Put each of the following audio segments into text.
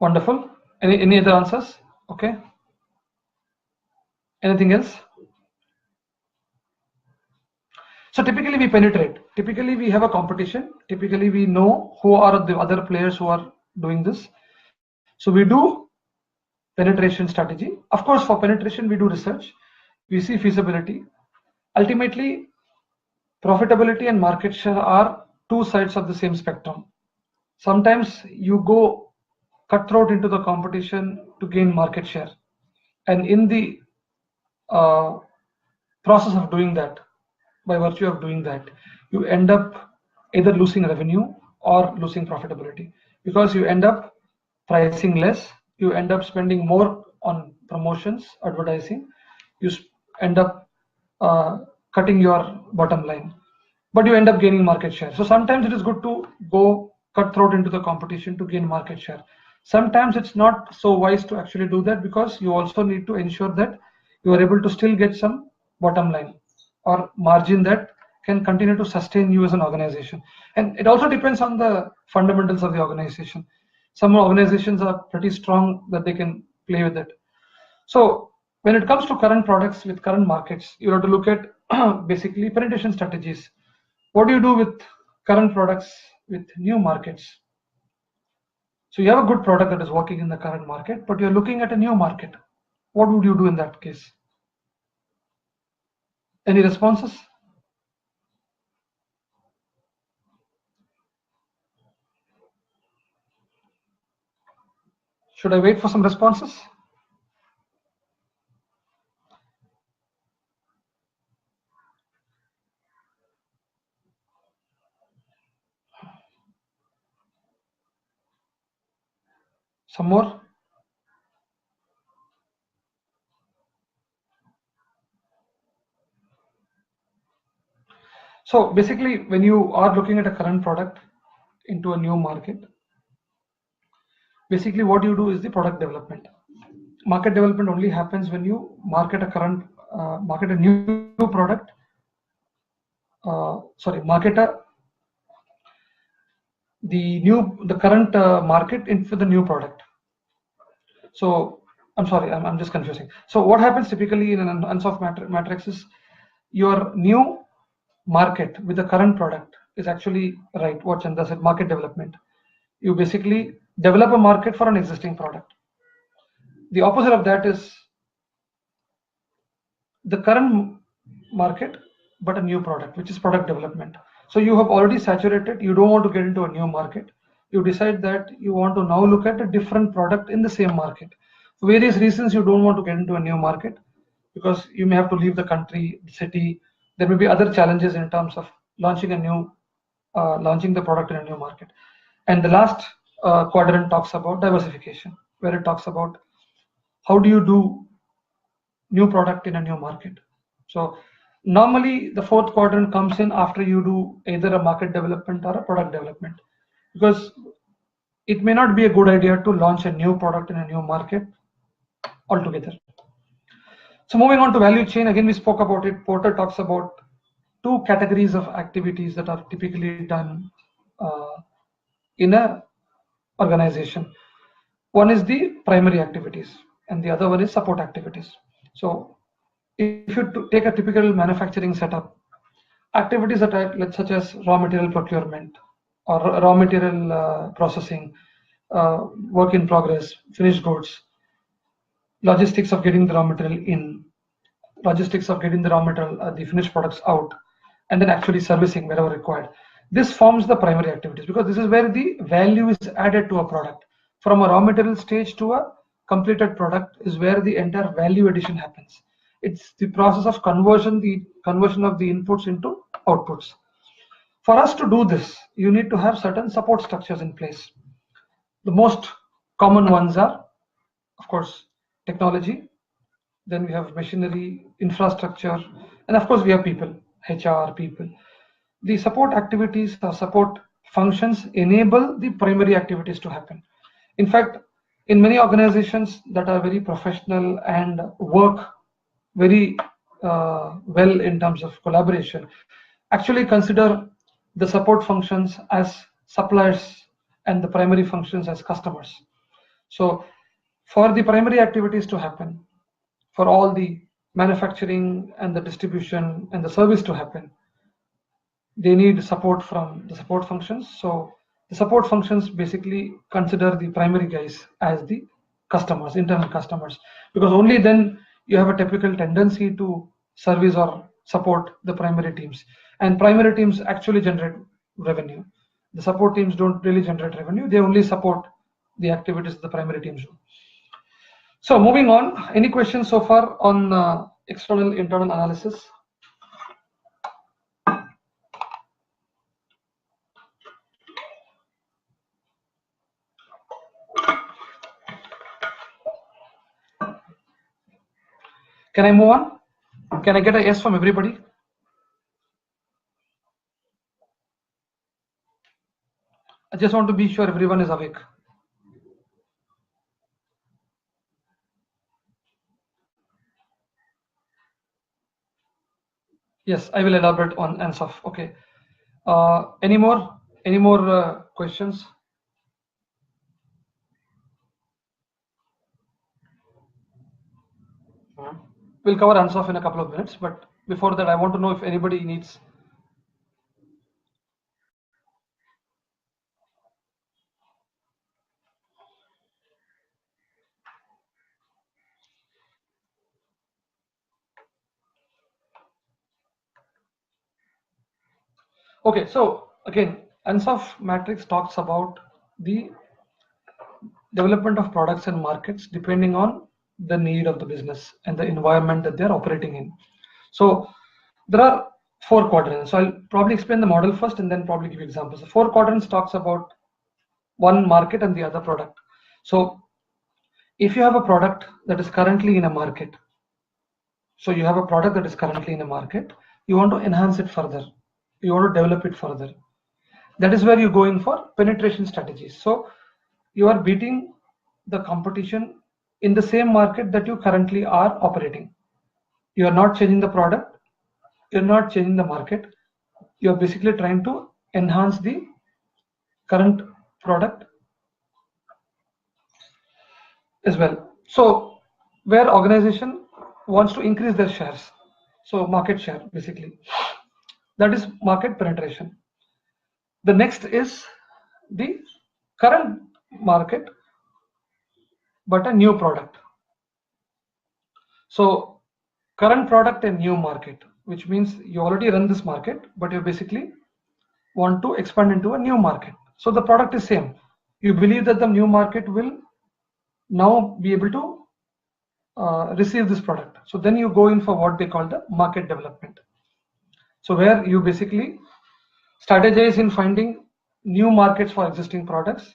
Wonderful. Any other answers? Okay. Anything else? So typically we penetrate. Typically we have a competition. Typically we know who are the other players who are doing this. So we do penetration strategy. Of course, for penetration we do research. We see feasibility. Ultimately, profitability and market share are two sides of the same spectrum. Sometimes you go cutthroat into the competition to gain market share, and in the process of doing that, by virtue of doing that, you end up either losing revenue or losing profitability, because you end up pricing less, you end up spending more on promotions, advertising, you end up cutting your bottom line, but you end up gaining market share. So sometimes it is good to go cutthroat into the competition to gain market share. Sometimes it's not so wise to actually do that, because you also need to ensure that you are able to still get some bottom line or margin that can continue to sustain you as an organization. And it also depends on the fundamentals of the organization. Some organizations are pretty strong that they can play with it. So when it comes to current products with current markets, you have to look at basically penetration strategies. What do you do with current products with new markets? So you have a good product that is working in the current market, but you're looking at a new market. What would you do in that case? Any responses? Should I wait for some responses? Some more? So basically, when you are looking at a current product into a new market, basically what you do is the product development. Market development only happens when you market a new product. Market the current market into the new product. So I'm sorry, I'm just confusing. So what happens typically in an unsolved matrix is your new market with the current product is actually right. What Chandra said, market development. You basically develop a market for an existing product. The opposite of that is the current market, but a new product, which is product development. So you have already saturated, you don't want to get into a new market. You decide that you want to now look at a different product in the same market. For various reasons, you don't want to get into a new market, because you may have to leave the country, city. There may be other challenges in terms of launching the product in a new market. And the last quadrant talks about diversification, where it talks about how do you do new product in a new market. So normally the fourth quadrant comes in after you do either a market development or a product development, because it may not be a good idea to launch a new product in a new market altogether. So moving on to value chain, again we spoke about it. Porter talks about two categories of activities that are typically done in a organization. One is the primary activities and the other one is support activities. So if you take a typical manufacturing setup, activities that are such as raw material procurement or raw material processing, work in progress, finished goods, logistics of getting the raw material in, logistics of getting the raw material, the finished products out, and then actually servicing wherever required. This forms the primary activities, because this is where the value is added to a product. From a raw material stage to a completed product is where the entire value addition happens. It's the process of conversion of the inputs into outputs. For us to do this, you need to have certain support structures in place. The most common ones are, of course, technology. Then we have machinery, infrastructure, and of course we have people, HR people. The support activities or support functions enable the primary activities to happen. In fact, in many organizations that are very professional and work very well in terms of collaboration, actually consider the support functions as suppliers and the primary functions as customers. So for the primary activities to happen, for all the manufacturing and the distribution and the service to happen, they need support from the support functions. So the support functions basically consider the primary guys as the customers, internal customers, because only then you have a typical tendency to service or support the primary teams. And primary teams actually generate revenue. The support teams don't really generate revenue. They only support the activities the primary teams do. So moving on, any questions so far on external internal analysis? Can I move on? Can I get a yes from everybody? I just want to be sure everyone is awake. Yes, I will elaborate on ANSOF. Okay. Any more questions? We'll cover ANSOF in a couple of minutes, but before that, I want to know if anybody needs. Okay, so again, ANSOF matrix talks about the development of products and markets depending on the need of the business and the environment that they're operating in. So there are 4 quadrants. So I'll probably explain the model first and then probably give examples. The 4 quadrants talks about one market and the other product. So if you have a product that is currently in a market, so you have a product that is currently in a market, you want to enhance it further, you want to develop it further. That is where you go in for penetration strategies. So you are beating the competition in the same market that you currently are operating. You are not changing the product, you're not changing the market, you're basically trying to enhance the current product as well. So where organization wants to increase their shares, so market share basically, that is market penetration. The next is the current market but a new product. So current product and new market, which means you already run this market but you basically want to expand into a new market. So the product is same, you believe that the new market will now be able to receive this product. So then you go in for what they call the market development. So where you basically strategize in finding new markets for existing products.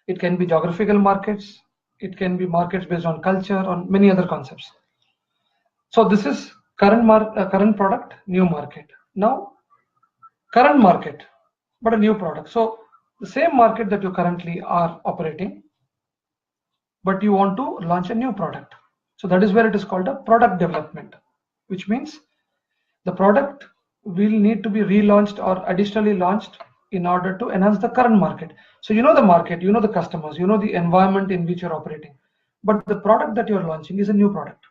It can be geographical markets, it can be markets based on culture, on many other concepts. So this is current product, new market. Now current market but a new product. So the same market that you currently are operating, but you want to launch a new product. So that is where it is called a product development, which means the product will need to be relaunched or additionally launched in order to enhance the current market. So you know the market, you know the customers, you know the environment in which you're operating, but the product that you're launching is a new product.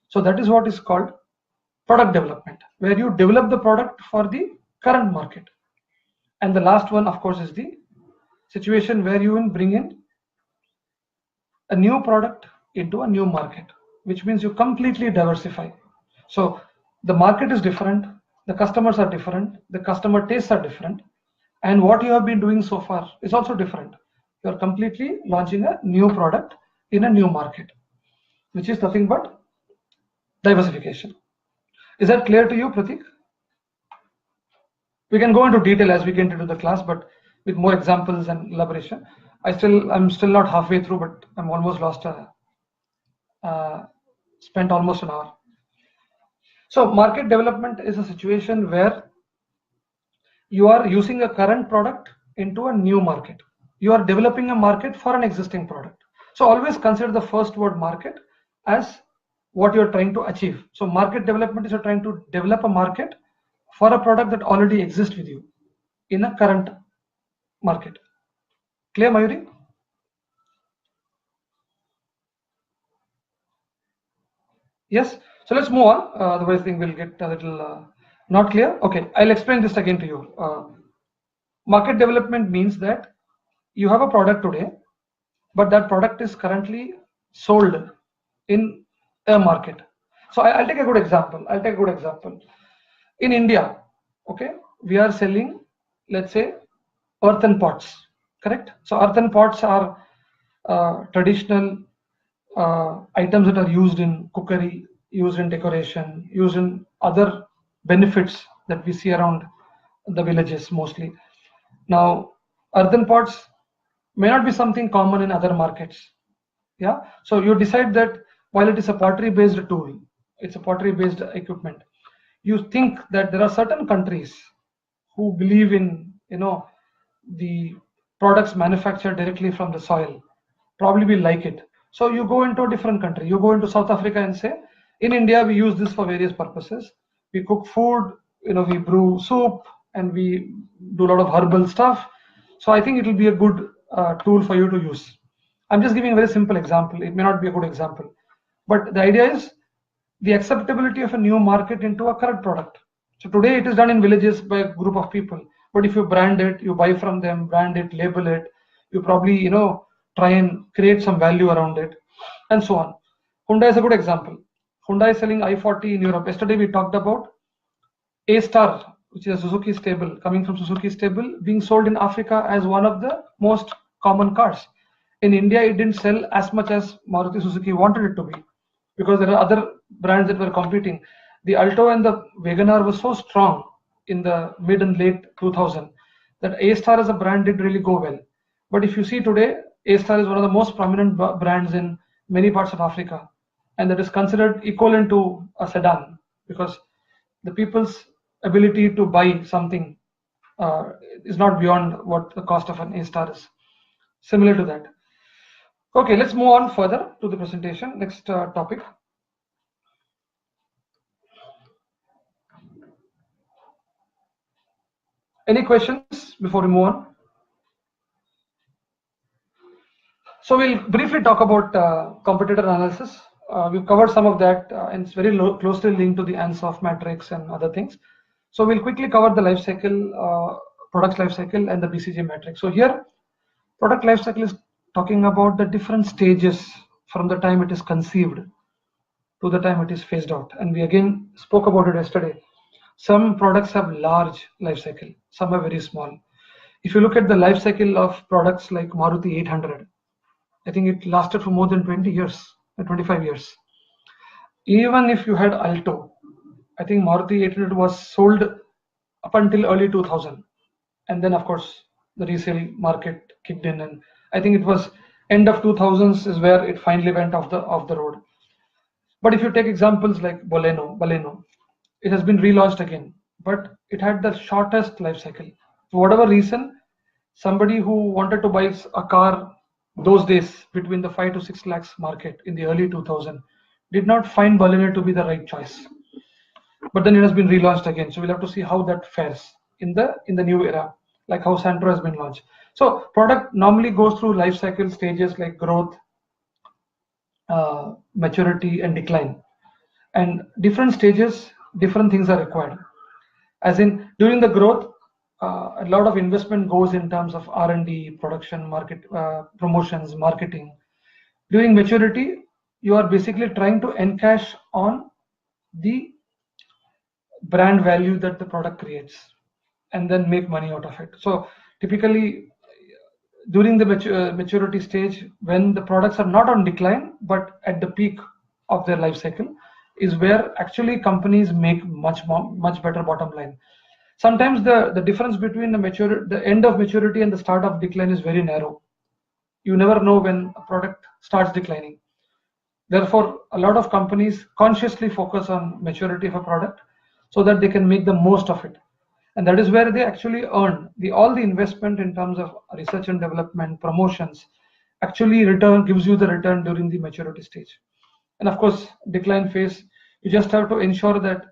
So that is what is called product development, where you develop the product for the current market. And the last one, of course, is the situation where you will bring in a new product into a new market, which means you completely diversify. So the market is different, the customers are different, the customer tastes are different, and what you have been doing so far is also different. You are completely launching a new product in a new market, which is nothing but diversification. Is that clear to you, Pratik? We can go into detail as we get into the class, but with more examples and elaboration. I'm still not halfway through, but I'm almost lost. Spent almost an hour. So market development is a situation where you are using a current product into a new market. You are developing a market for an existing product. So always consider the first word market as what you're trying to achieve. So market development is you're trying to develop a market for a product that already exists with you in a current market. Clear, Mayuri? Yes. So let's move on. Otherwise, I think we'll get a little not clear. Okay, I'll explain this again to you. Market development means that you have a product today, but that product is currently sold in a market. So I'll take a good example. In India, okay, we are selling, let's say, earthen pots, correct? So earthen pots are traditional items that are used in cookery, used in decoration, used in other benefits that we see around the villages mostly. Now, earthen pots may not be something common in other markets. Yeah. So you decide that while it is a pottery based tool, it's a pottery based equipment, you think that there are certain countries who believe in, the products manufactured directly from the soil, probably will like it. So you go into a different country, you go into South Africa and say, in India we use this for various purposes. We cook food, we brew soup, and we do a lot of herbal stuff. So I think it will be a good tool for you to use. I'm just giving a very simple example. It may not be a good example, but the idea is the acceptability of a new market into a current product. So today it is done in villages by a group of people. But if you brand it, you buy from them, brand it, label it, you probably, try and create some value around it, and so on. Honda is a good example. Honda is selling i40 in Europe. Yesterday we talked about A-Star, which is a Suzuki stable, coming from Suzuki stable, being sold in Africa as one of the most common cars. In India, it didn't sell as much as Maruti Suzuki wanted it to be, because there are other brands that were competing. The Alto and the WagonR were so strong in the mid and late 2000 that A-Star as a brand did really go well. But if you see today, A-Star is one of the most prominent brands in many parts of Africa, and that is considered equivalent to a sedan, because the people's ability to buy something is not beyond what the cost of an A-Star is. Similar to that. Okay, let's move on further to the presentation. Next topic. Any questions before we move on? So we'll briefly talk about competitor analysis. We've covered some of that, and it's very closely linked to the Ansoff matrix and other things. So we'll quickly cover the life cycle, product life cycle, and the BCG matrix. So here, product life cycle is talking about the different stages from the time it is conceived to the time it is phased out. And we again spoke about it yesterday. Some products have large life cycle, some are very small. If you look at the life cycle of products like Maruti 800, I think it lasted for more than 20 years, 25 years. Even if you had Alto, I think Maruti 800 was sold up until early 2000. And then, of course, the resale market kicked in. And I think it was end of 2000s is where it finally went off the road. But if you take examples like Baleno, it has been relaunched again, but it had the shortest life cycle. For whatever reason, somebody who wanted to buy a car those days between the 5 to 6 lakhs market in the early 2000 did not find Baleno to be the right choice. But then it has been relaunched again, so we'll have to see how that fares in the new era, like how Santro has been launched. So product normally goes through life cycle stages like growth, maturity, and decline. And different stages, different things are required. As in, during the growth, a lot of investment goes in terms of R&D, production, market, promotions, marketing. During maturity, you are basically trying to encash on the brand value that the product creates and then make money out of it. So typically, during the maturity stage, when the products are not on decline but at the peak of their life cycle, is where actually companies make much better bottom line. Sometimes the difference between the end of maturity and the start of decline is very narrow. You never know when a product starts declining. Therefore, a lot of companies consciously focus on maturity of a product so that they can make the most of it. And that is where they actually earn all the investment in terms of research and development, promotions, actually gives you the return during the maturity stage. And of course, decline phase, you just have to ensure that,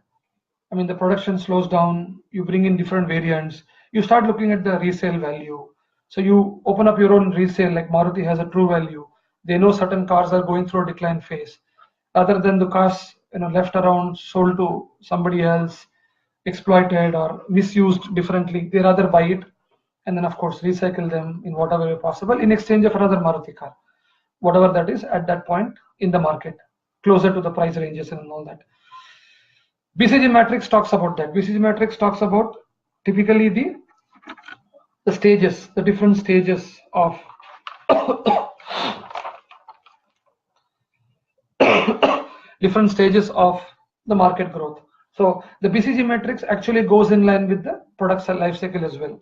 the production slows down, you bring in different variants, you start looking at the resale value. So you open up your own resale, like Maruti has a true value. They know certain cars are going through a decline phase. Other than the cars left around, sold to somebody else, exploited or misused differently. They rather buy it and then of course recycle them in whatever way possible in exchange of another Maruti car, whatever that is at that point in the market, closer to the price ranges and all that. BCG matrix talks about that. BCG matrix talks about typically the stages, the different stages of different stages of the market growth. So the BCG matrix actually goes in line with the product life cycle as well.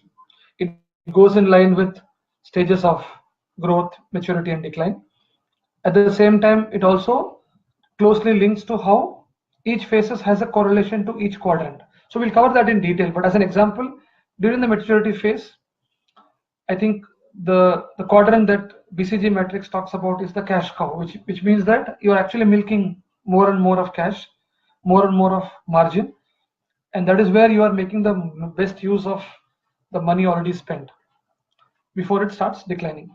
It goes in line with stages of growth, maturity, and decline. At the same time, it also closely links to how each phases has a correlation to each quadrant. So we'll cover that in detail, but as an example, during the maturity phase, I think the quadrant that BCG matrix talks about is the cash cow, which means that you're actually milking more and more of cash, more and more of margin, and that is where you are making the best use of the money already spent before it starts declining.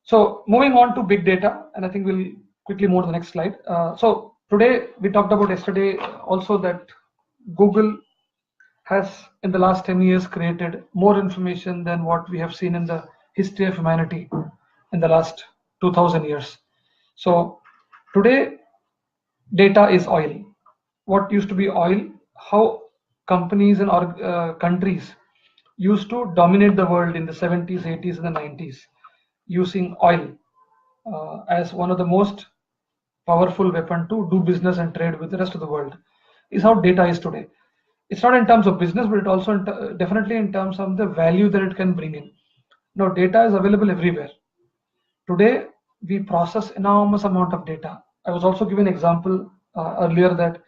So moving on to big data, and I think we'll quickly move to the next slide. So today we talked about yesterday also that Google has in the last 10 years created more information than what we have seen in the history of humanity in the last 2000 years. So today data is oil. What used to be oil, how companies and countries used to dominate the world in the 70s, 80s, and the 90s using oil as one of the most powerful weapon to do business and trade with the rest of the world, is how data is today. It's not in terms of business, but it also definitely in terms of the value that it can bring in. Now data is available everywhere. Today we process enormous amount of data. I was also given an example earlier that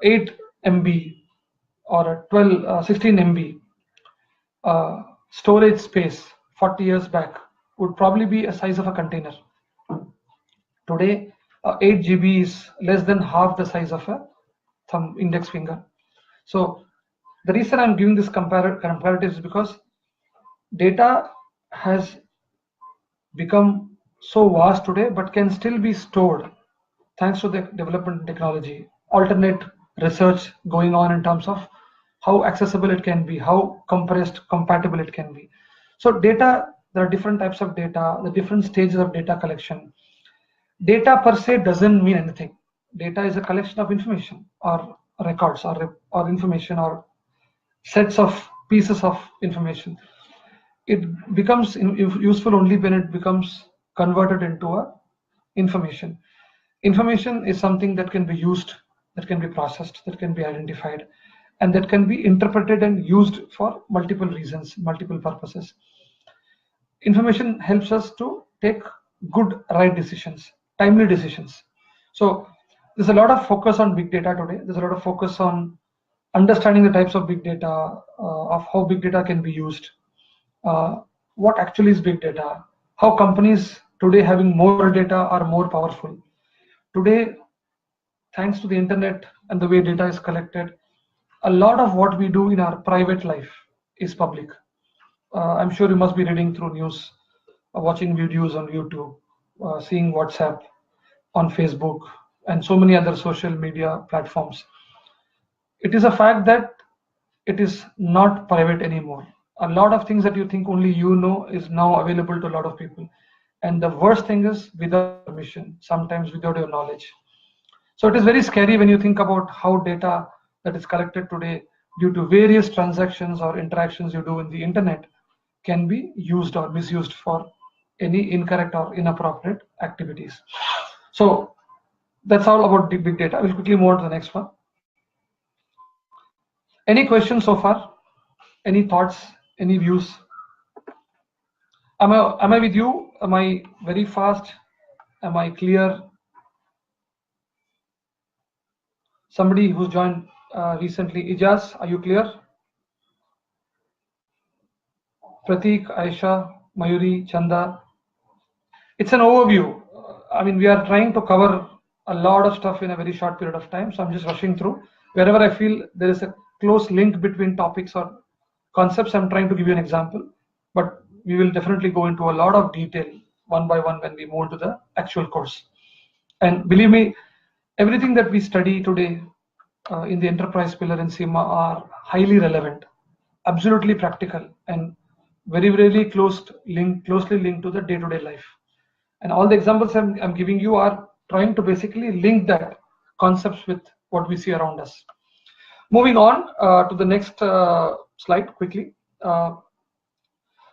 8 MB or a 16 MB storage space 40 years back would probably be a size of a container. Today 8 GB is less than half the size of a thumb index finger. So the reason I'm giving this comparative is because data has become so vast today, but can still be stored thanks to the development technology, alternate research going on in terms of how accessible it can be, how compressed, compatible it can be. So data, there are different types of data, the different stages of data collection. Data per se doesn't mean anything. Data is a collection of information or records or information or sets of pieces of information. It becomes useful only when it becomes converted into a information. Information is something that can be used, that can be processed, that can be identified, and that can be interpreted and used for multiple reasons, multiple purposes. Information helps us to take good, right decisions, timely decisions. So there's a lot of focus on big data today. There's a lot of focus on understanding the types of big data, of how big data can be used, what actually is big data, how companies today having more data are more powerful. Today, thanks to the internet and the way data is collected, a lot of what we do in our private life is public. I'm sure you must be reading through news, watching videos on YouTube, seeing WhatsApp on Facebook, and so many other social media platforms. It is a fact that it is not private anymore. A lot of things that you think only you know is now available to a lot of people. And the worst thing is without permission, sometimes without your knowledge. So it is very scary when you think about how data that is collected today due to various transactions or interactions you do in the internet can be used or misused for any incorrect or inappropriate activities. So that's all about the big data. We'll quickly move on to the next one. Any questions so far? Any thoughts? Any views? Am I with you? Am I very fast? Am I clear? Somebody who's joined recently, Ijaz, are you clear? Pratik, Aisha, Mayuri, Chanda. It's an overview. I mean, we are trying to cover a lot of stuff in a very short period of time, so I'm just rushing through. Wherever I feel there is a close link between topics or concepts, I'm trying to give you an example, but we will definitely go into a lot of detail one by one when we move to the actual course. And believe me, 1 hour is not enough. We will definitely go into a lot of detail. 1 hour is not enough. We will definitely go into a lot of detail one by one when we move to the actual course. And believe me, Everything that we study today in the enterprise pillar in CIMA are highly relevant, absolutely practical, and very closely linked to the day-to-day life. And all the examples I'm giving you are trying to basically link that concepts with what we see around us. Moving on to the next slide quickly. So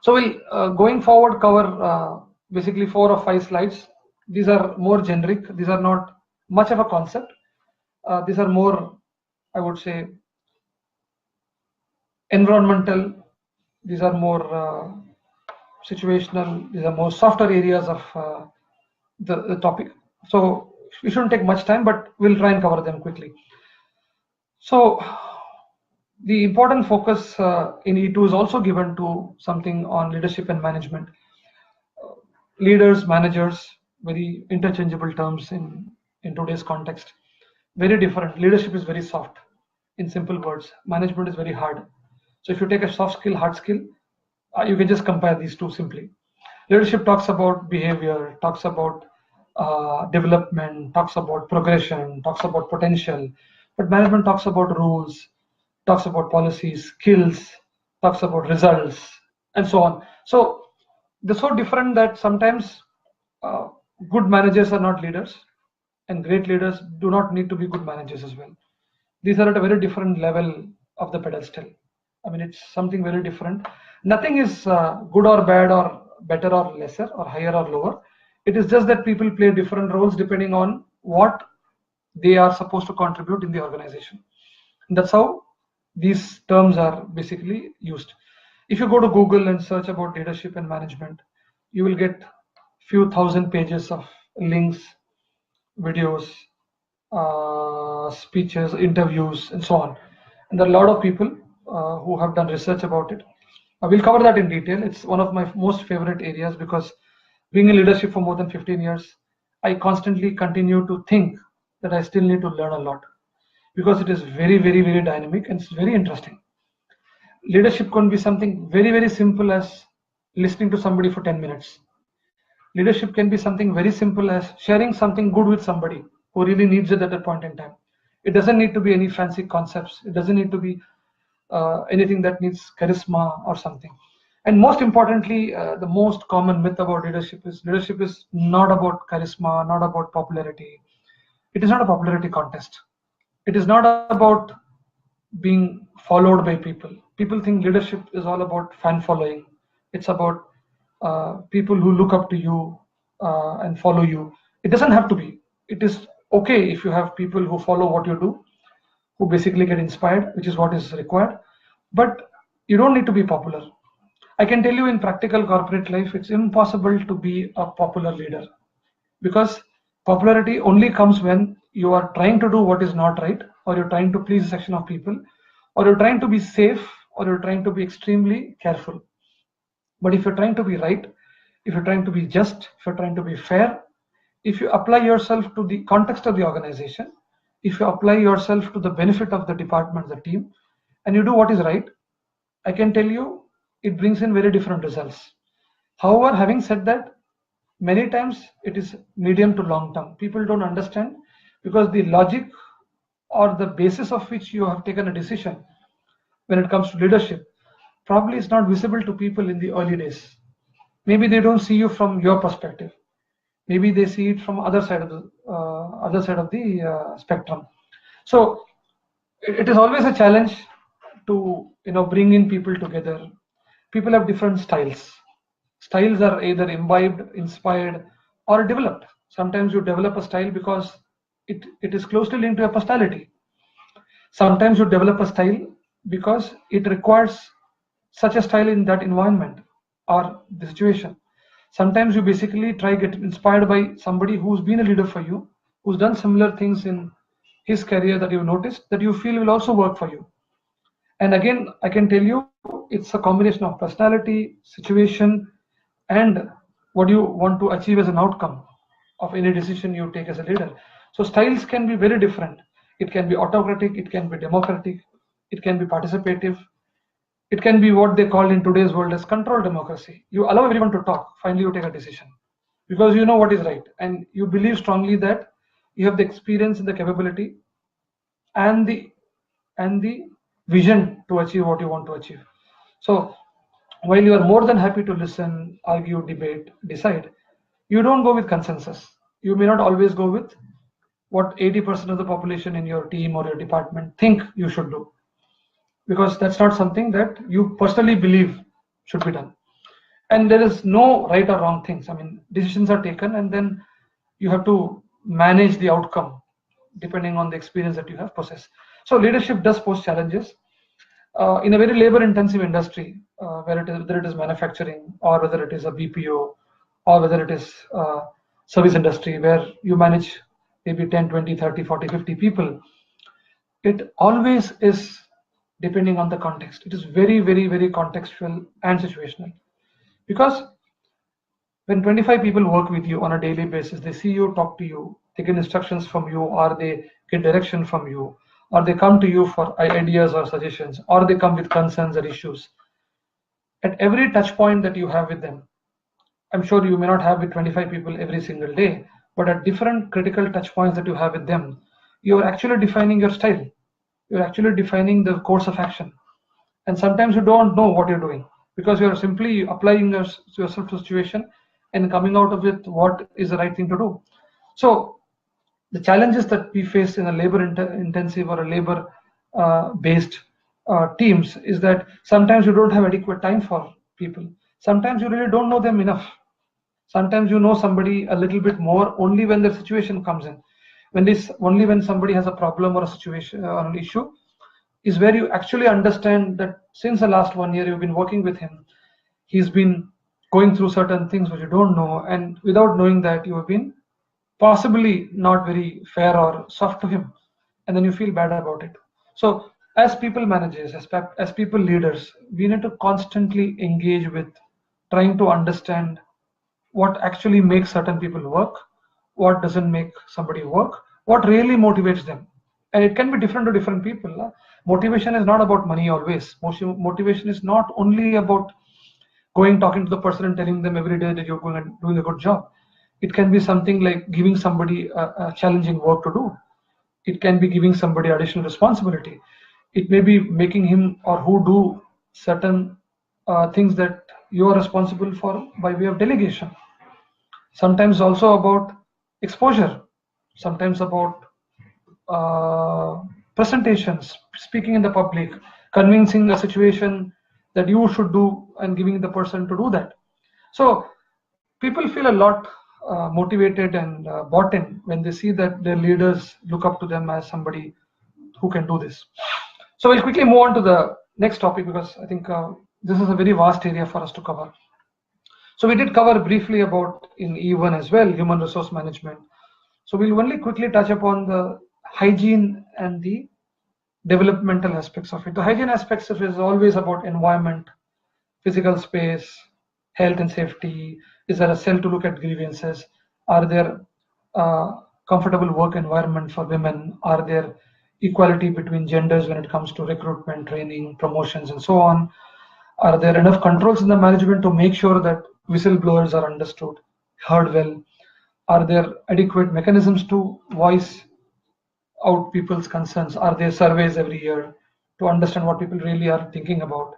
we'll going forward cover basically 4 or 5 slides. These are more generic. These are not much of a concept. These are more, I would say, environmental. These are more situational. These are more softer areas of the topic. So we shouldn't take much time, but we'll try and cover them quickly. So the important focus in E2 is also given to something on leadership and management. Leaders, managers, very interchangeable terms in today's context. Very different. Leadership is very soft, in simple words. Management is very hard. So if you take a soft skill, hard skill, you can just compare these two simply. Leadership talks about behavior, talks about development, talks about progression, talks about potential, but management talks about rules, talks about policies, skills, talks about results, and so on. So they're so different that sometimes good managers are not leaders, and great leaders do not need to be good managers as well. These are at a very different level of the pedestal. I mean, it's something very different. Nothing is good or bad or better or lesser or higher or lower. It is just that people play different roles depending on what they are supposed to contribute in the organization. And that's how these terms are basically used. If you go to Google and search about leadership and management, you will get few thousand pages of links, videos, speeches, interviews, and so on. And there are a lot of people who have done research about it. We'll cover that in detail. It's one of my most favorite areas because being in leadership for more than 15 years, I constantly continue to think that I still need to learn a lot because it is very dynamic and it's very interesting. Leadership can be something very simple as listening to somebody for 10 minutes. Leadership can be something very simple as sharing something good with somebody who really needs it at that point in time. It doesn't need to be any fancy concepts. It doesn't need to be anything that needs charisma or something. And most importantly, the most common myth about leadership is not about charisma, not about popularity. It is not a popularity contest. It is not about being followed by people. People think leadership is all about fan following. It's about people who look up to you and follow you. It doesn't have to be. It is okay if you have people who follow what you do, who basically get inspired, which is what is required. But you don't need to be popular. I can tell you in practical corporate life, it's impossible to be a popular leader because popularity only comes when you are trying to do what is not right, or you're trying to please a section of people, or you're trying to be safe, or you're trying to be extremely careful. But if you're trying to be right, if you're trying to be just, if you're trying to be fair, if you apply yourself to the context of the organization, if you apply yourself to the benefit of the department, the team, and you do what is right, I can tell you it brings in very different results. However, having said that, many times it is medium to long term. People don't understand because the logic or the basis of which you have taken a decision when it comes to leadership probably is not visible to people in the early days. Maybe they don't see you from your perspective. Maybe they see it from other side of the spectrum. So it is always a challenge to bring in people together. People have different styles. Styles are either imbibed, inspired, or developed. Sometimes you develop a style because it is closely linked to your personality. Sometimes you develop a style because it requires such a style in that environment or the situation. Sometimes you basically try get inspired by somebody who's been a leader for you, who's done similar things in his career that you've noticed that you feel will also work for you. And again, I can tell you it's a combination of personality, situation, and what you want to achieve as an outcome of any decision you take as a leader. So styles can be very different. It can be autocratic, it can be democratic, it can be participative, it can be what they call in today's world as control democracy. You allow everyone to talk, finally you take a decision because you know what is right and you believe strongly that you have the experience and the capability and the vision to achieve what you want to achieve. So while you are more than happy to listen, argue, debate, decide, you don't go with consensus. You may not always go with what 80% of the population in your team or your department think you should do, because that's not something that you personally believe should be done. And there is no right or wrong things. I mean, decisions are taken and then you have to manage the outcome depending on the experience that you have possessed. So leadership does pose challenges in a very labor intensive industry, whether it is manufacturing or whether it is a BPO or whether it is service industry where you manage maybe 10, 20, 30, 40, 50 people. It always is depending on the context. It is very, very, very contextual and situational, because when 25 people work with you on a daily basis, they see you, talk to you, they get instructions from you, or they get direction from you, or they come to you for ideas or suggestions, or they come with concerns or issues. At every touch point that you have with them, I'm sure you may not have with 25 people every single day, but at different critical touch points that you have with them, you're actually defining your style. You're actually defining the course of action. And sometimes you don't know what you're doing because you're simply applying yourself to a situation and coming out of it what is the right thing to do. So the challenges that we face in a labor intensive or a labor based teams is that sometimes you don't have adequate time for people. Sometimes you really don't know them enough. Sometimes you know somebody a little bit more only when the situation comes in. Only when somebody has a problem or a situation or an issue is where you actually understand that since the last 1 year you've been working with him, he's been going through certain things which you don't know, and without knowing that you have been possibly not very fair or soft to him, and then you feel bad about it. So as people managers, as people leaders, we need to constantly engage with trying to understand what actually makes certain people work, what doesn't make somebody work, what really motivates them. And it can be different to different people. Motivation is not about money always. Motivation is not only about going talking to the person and telling them every day that you're going and doing a good job. It can be something like giving somebody a challenging work to do. It can be giving somebody additional responsibility. It may be making him or who do certain things that you are responsible for by way of delegation. Sometimes also about exposure, sometimes about presentations, speaking in the public, convincing a situation that you should do and giving the person to do that. So people feel a lot motivated and bought in when they see that their leaders look up to them as somebody who can do this. So we'll quickly move on to the next topic because I think this is a very vast area for us to cover. So we did cover briefly about in E1 as well, human resource management. So we'll only quickly touch upon the hygiene and the developmental aspects of it. The hygiene aspects of it is always about environment, physical space, health and safety. Is there a cell to look at grievances? Are there comfortable work environment for women? Are there equality between genders when it comes to recruitment, training, promotions, and so on? Are there enough controls in the management to make sure that whistleblowers are understood, heard well? Are there adequate mechanisms to voice out people's concerns? Are there surveys every year to understand what people really are thinking about?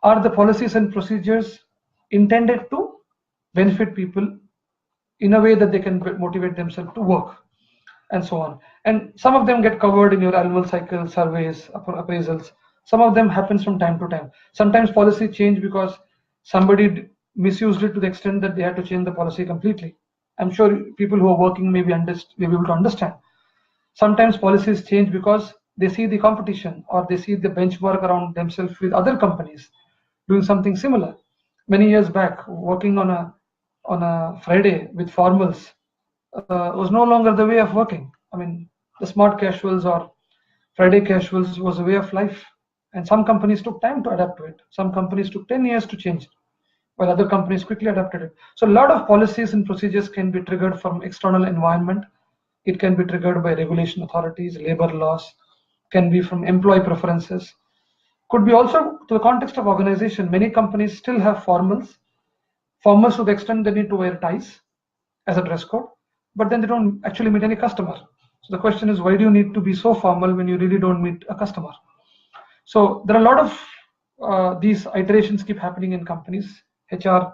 Are the policies and procedures intended to benefit people in a way that they can motivate themselves to work, and so on? And some of them get covered in your annual cycle surveys, appraisals. Some of them happens from time to time. Sometimes policy change because somebody misused it to the extent that they had to change the policy completely. I'm sure people who are working may be able to understand. Sometimes policies change because they see the competition or they see the benchmark around themselves with other companies doing something similar. Many years back, working on a Friday with formals was no longer the way of working. I mean, the smart casuals or Friday casuals was a way of life, and some companies took time to adapt to it. Some companies took 10 years to change it, while other companies quickly adapted it. So a lot of policies and procedures can be triggered from external environment. It can be triggered by regulation authorities, labor laws, can be from employee preferences, could be also to the context of organization. Many companies still have formals to the extent they need to wear ties as a dress code, but then they don't actually meet any customer. So the question is, why do you need to be so formal when you really don't meet a customer? So there are a lot of these iterations keep happening in companies. HR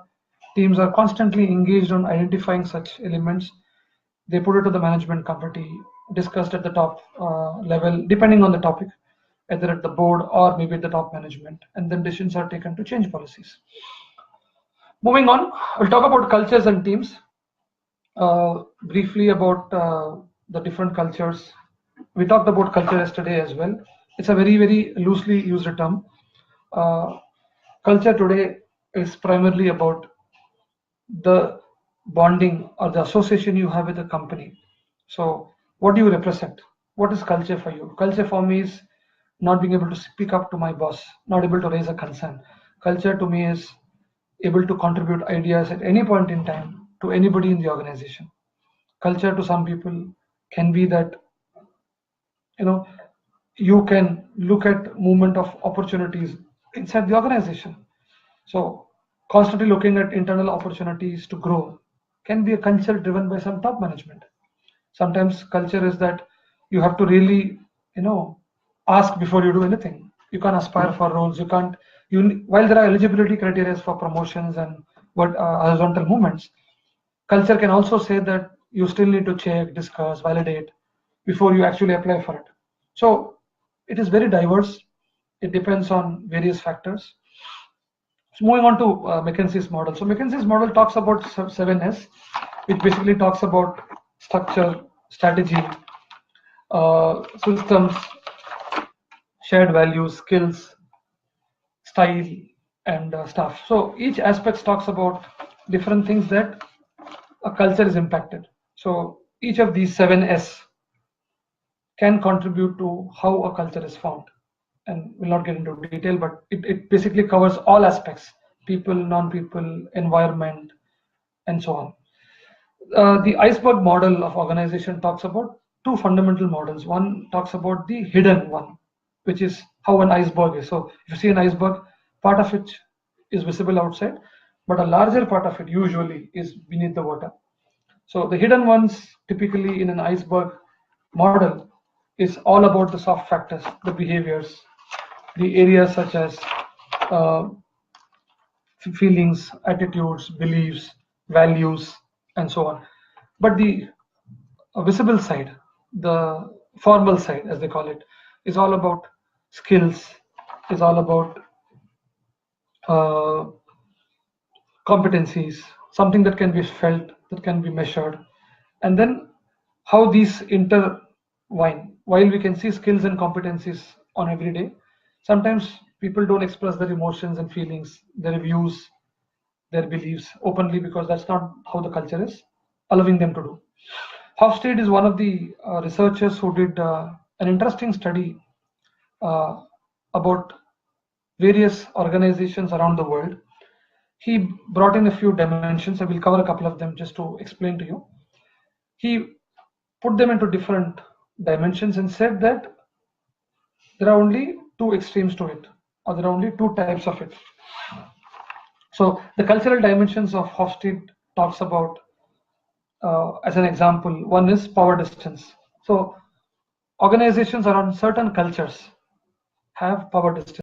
teams are constantly engaged on identifying such elements. They put it to the management committee, discussed at the top level, depending on the topic, either at the board or maybe at the top management, and then decisions are taken to change policies. Moving on, we'll talk about cultures and teams. Briefly about the different cultures. We talked about culture yesterday as well. It's a very, very loosely used term. Culture today is primarily about the bonding or the association you have with the company. So what do you represent? What is culture for you? Culture for me is not being able to speak up to my boss, not able to raise a concern. Culture to me is able to contribute ideas at any point in time to anybody in the organization. Culture to some people can be that, you can look at movement of opportunities inside the organization. So constantly looking at internal opportunities to grow can be a culture driven by some top management. Sometimes culture is that you have to really, ask before you do anything. You can't aspire for roles. You can't. While there are eligibility criteria for promotions and what horizontal movements, culture can also say that you still need to check, discuss, validate before you actually apply for it. So it is very diverse. It depends on various factors. So moving on to McKinsey's model. So McKinsey's model talks about 7S, which basically talks about structure, strategy, systems, shared values, skills, style, and stuff. So each aspect talks about different things that a culture is impacted. So each of these 7S can contribute to how a culture is formed. And we'll not get into detail, but it basically covers all aspects: people, non-people, environment, and so on. The iceberg model of organization talks about two fundamental models. One talks about the hidden one, which is how an iceberg is. So if you see an iceberg, part of it is visible outside, but a larger part of it usually is beneath the water. So the hidden ones, typically in an iceberg model, is all about the soft factors, the behaviors, the areas such as uh, feelings, attitudes, beliefs, values, and so on. But the visible side, the formal side, as they call it, is all about skills, is all about uh, competencies, something that can be felt, that can be measured, and then how these intertwine. While we can see skills and competencies on every day, sometimes people don't express their emotions and feelings, their views, their beliefs openly, because that's not how the culture is allowing them to do. Hofstede is one of the researchers who did an interesting study about various organizations around the world. He brought in a few dimensions. I will cover a couple of them just to explain to you. He put them into different dimensions and said that there are only two extremes to it, or there are only two types of it. So the cultural dimensions of Hofstede talks about, as an example, one is power distance. So organizations around certain cultures have power distance.